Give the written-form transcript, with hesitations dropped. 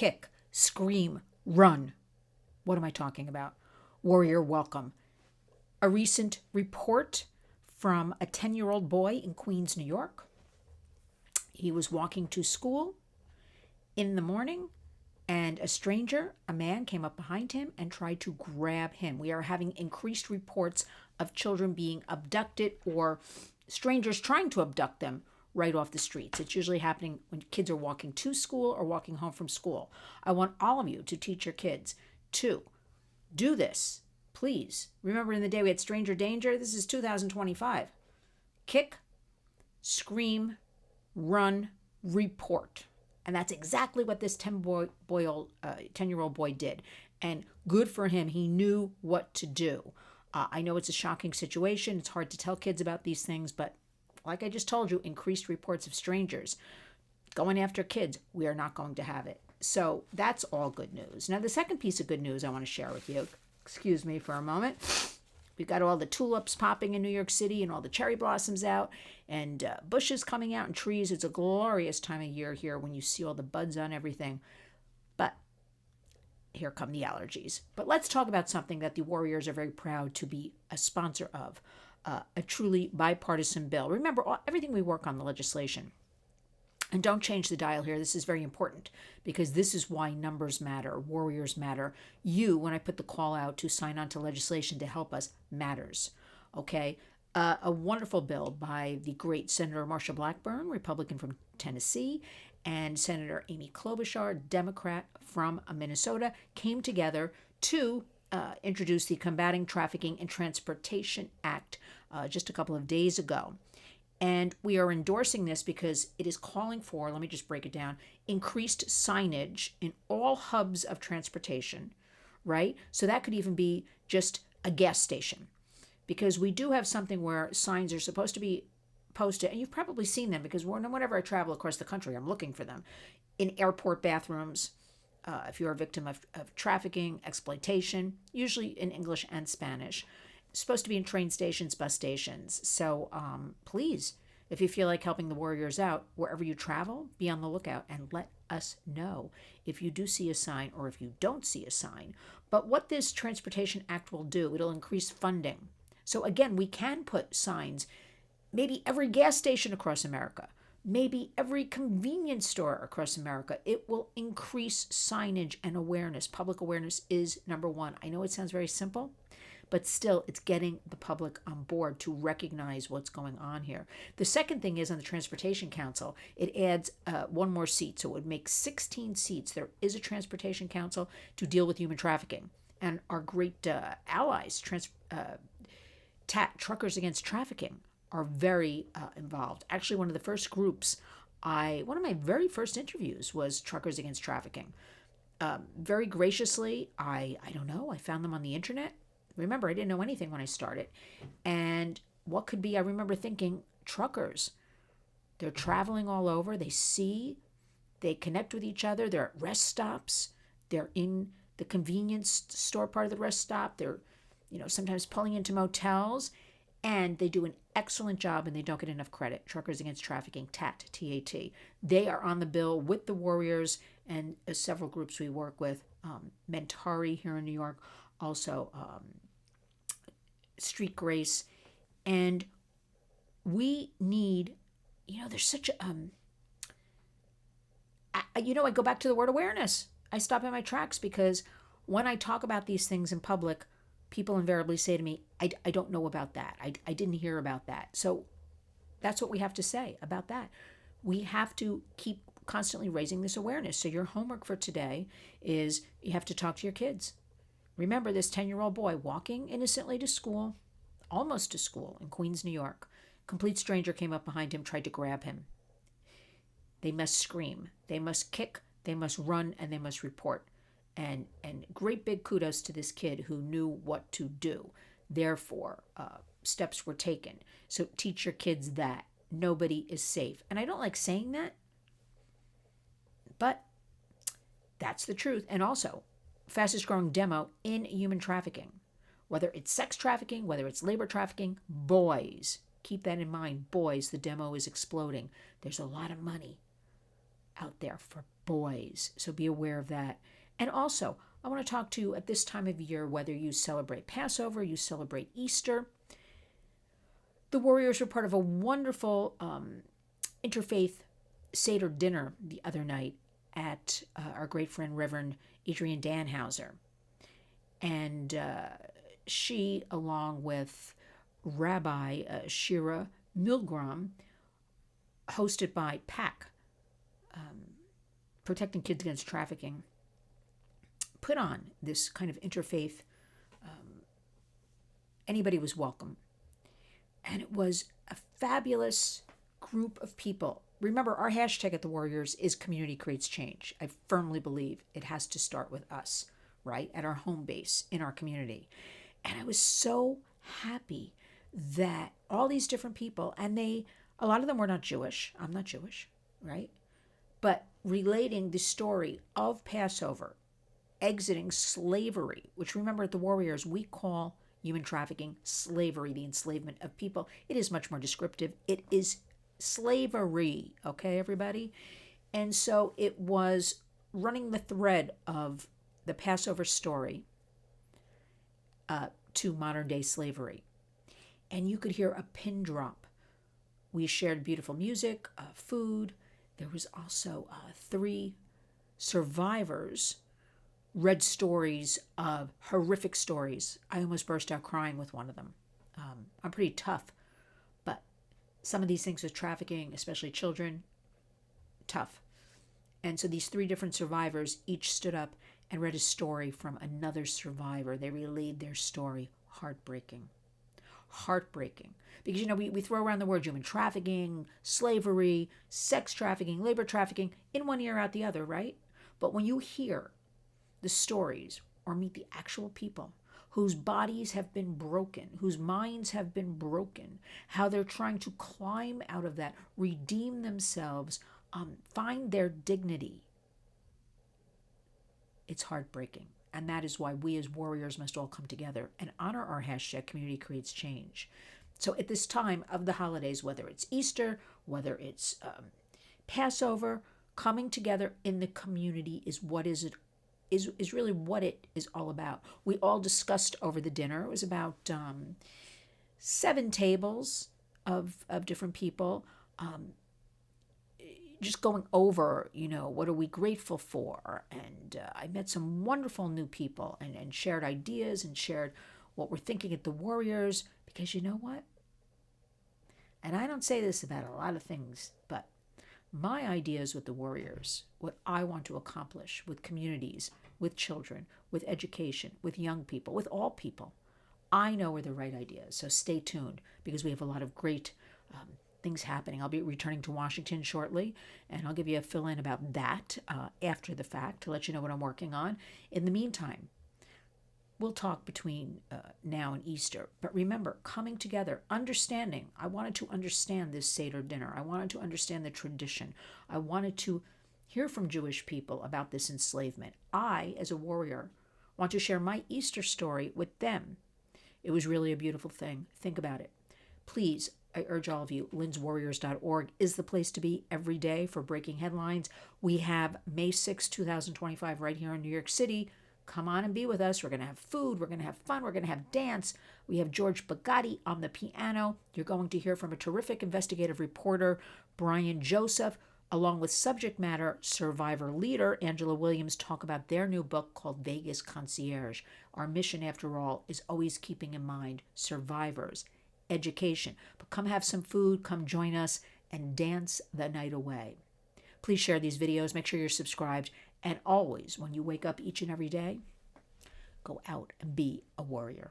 kick, scream, run. What am I talking about? Warrior welcome. A recent report from a 10-year-old boy in Queens, New York. He was walking to school in the morning, and a stranger, a man, came up behind him and tried to grab him. We are having increased reports of children being abducted or strangers trying to abduct them right off the streets. It's usually happening when kids are walking to school or walking home from school. I want all of you to teach your kids to do this. Please. Remember, in the day we had stranger danger? This is 2025. Kick, scream, run, report. And that's exactly what this 10-year-old boy did. And good for him. He knew what to do. I know it's a shocking situation. It's hard to tell kids about these things, but like I just told you, increased reports of strangers going after kids. We are not going to have it. So that's all good news. Now, the second piece of good news I want to share with you, excuse me for a moment. We've got all the tulips popping in New York City and all the cherry blossoms out and bushes coming out and trees. It's a glorious time of year here when you see all the buds on everything. But here come the allergies. But let's talk about something that the Warriors are very proud to be a sponsor of, a truly bipartisan bill. Remember, everything we work on, the legislation. And don't change the dial here. This is very important because this is why numbers matter, warriors matter. You, when I put the call out to sign on to legislation to help us, matters. Okay? A wonderful bill by the great Senator Marsha Blackburn, Republican from Tennessee, and Senator Amy Klobuchar, Democrat from Minnesota, came together to introduce the Combating Trafficking in Transportation Act just a couple of days ago. And we are endorsing this because it is calling for, let me just break it down, increased signage in all hubs of transportation, right? So that could even be just a gas station. Because we do have something where signs are supposed to be posted, and you've probably seen them because whenever I travel across the country, I'm looking for them. In airport bathrooms, if you're a victim of trafficking, exploitation, usually in English and Spanish. Supposed to be in train stations, bus stations. So please, if you feel like helping the warriors out, wherever you travel, be on the lookout and let us know if you do see a sign or if you don't see a sign. But what this Transportation Act will do, it'll increase funding. So again, we can put signs, maybe every gas station across America, maybe every convenience store across America. It will increase signage and awareness. Public awareness is number one. I know it sounds very simple, but still, it's getting the public on board to recognize what's going on here. The second thing is on the Transportation Council, it adds one more seat. So it would make 16 seats. There is a Transportation Council to deal with human trafficking. And our great allies, Truckers Against Trafficking, are very involved. Actually, one of the first groups, one of my very first interviews was Truckers Against Trafficking. Very graciously, I don't know, I found them on the internet. Remember, I didn't know anything when I started. And what could be, I remember thinking, truckers, they're traveling all over. They connect with each other. They're at rest stops. They're in the convenience store part of the rest stop. They're, sometimes pulling into motels. And they do an excellent job and they don't get enough credit. Truckers Against Trafficking, TAT, T-A-T. They are on the bill with the Warriors and several groups we work with. Mentari here in New York. Also, Street Grace. And we need, there's such a, I go back to the word awareness. I stop in my tracks because when I talk about these things in public, people invariably say to me, I don't know about that. I didn't hear about that. So that's what we have to say about that. We have to keep constantly raising this awareness. So your homework for today is you have to talk to your kids. Remember this 10-year-old boy walking innocently to school, almost to school in Queens, New York. Complete stranger came up behind him, tried to grab him. They must scream. They must kick. They must run, and they must report. And great big kudos to this kid who knew what to do. Therefore, steps were taken. So teach your kids that. Nobody is safe. And I don't like saying that, but that's the truth. And also, fastest growing demo in human trafficking. Whether it's sex trafficking, whether it's labor trafficking, boys. Keep that in mind. Boys, the demo is exploding. There's a lot of money. out there for boys. So be aware of that. And also, I want to talk to you at this time of year, whether you celebrate Passover, you celebrate Easter. The Warriors were part of a wonderful interfaith Seder dinner the other night at our great friend Reverend Adrienne Danhauser. And she, along with Rabbi Shira Milgram, hosted by PAC, Protecting Kids Against Trafficking, put on this kind of interfaith. Anybody was welcome. And it was a fabulous group of people. Remember, our hashtag at the Warriors is Community Creates Change. I firmly believe it has to start with us, right? At our home base, in our community. And I was so happy that all these different people, and a lot of them were not Jewish. I'm not Jewish, right? But relating the story of Passover, exiting slavery, which remember at the Warriors, we call human trafficking slavery, the enslavement of people. It is much more descriptive. It is slavery, okay, everybody? And so it was running the thread of the Passover story to modern day slavery. And you could hear a pin drop. We shared beautiful music, food. There was also 3 survivors read stories of horrific stories. I almost burst out crying with one of them. I'm pretty tough, but some of these things with trafficking, especially children, tough. And so these 3 different survivors each stood up and read a story from another survivor. They relayed their story. Heartbreaking. Heartbreaking. Because, we throw around the word human trafficking, slavery, sex trafficking, labor trafficking, in one ear out the other, right? But when you hear the stories or meet the actual people whose bodies have been broken, whose minds have been broken, how they're trying to climb out of that, redeem themselves, find their dignity, it's heartbreaking. And that is why we as warriors must all come together and honor our hashtag Community Creates Change. So at this time of the holidays, whether it's Easter, whether it's Passover, coming together in the community is really what it is all about. We all discussed over the dinner. It was about 7 tables of different people, just going over, what are we grateful for? And I met some wonderful new people and shared ideas and shared what we're thinking at the Warriors. Because you know what? And I don't say this about a lot of things, but my ideas with the Warriors, what I want to accomplish with communities, with children, with education, with young people, with all people, I know are the right ideas. So stay tuned, because we have a lot of great things happening. I'll be returning to Washington shortly, and I'll give you a fill-in about that after the fact to let you know what I'm working on. In the meantime, we'll talk between now and Easter. But remember, coming together, understanding. I wanted to understand this Seder dinner. I wanted to understand the tradition. I wanted to hear from Jewish people about this enslavement. I, as a warrior, want to share my Easter story with them. It was really a beautiful thing. Think about it. Please, I urge all of you, lynswarriors.org is the place to be every day for breaking headlines. We have May 6, 2025 right here in New York City. Come on and be with us. We're going to have food. We're going to have fun. We're going to have dance. We have George Bagatti on the piano. You're going to hear from a terrific investigative reporter, Brian Joseph, along with subject matter survivor leader Angela Williams, talk about their new book called Vegas Concierge. Our mission, after all, is always keeping in mind survivors, education. But come have some food, come join us, and dance the night away. Please share these videos. Make sure you're subscribed. And always, when you wake up each and every day, go out and be a warrior.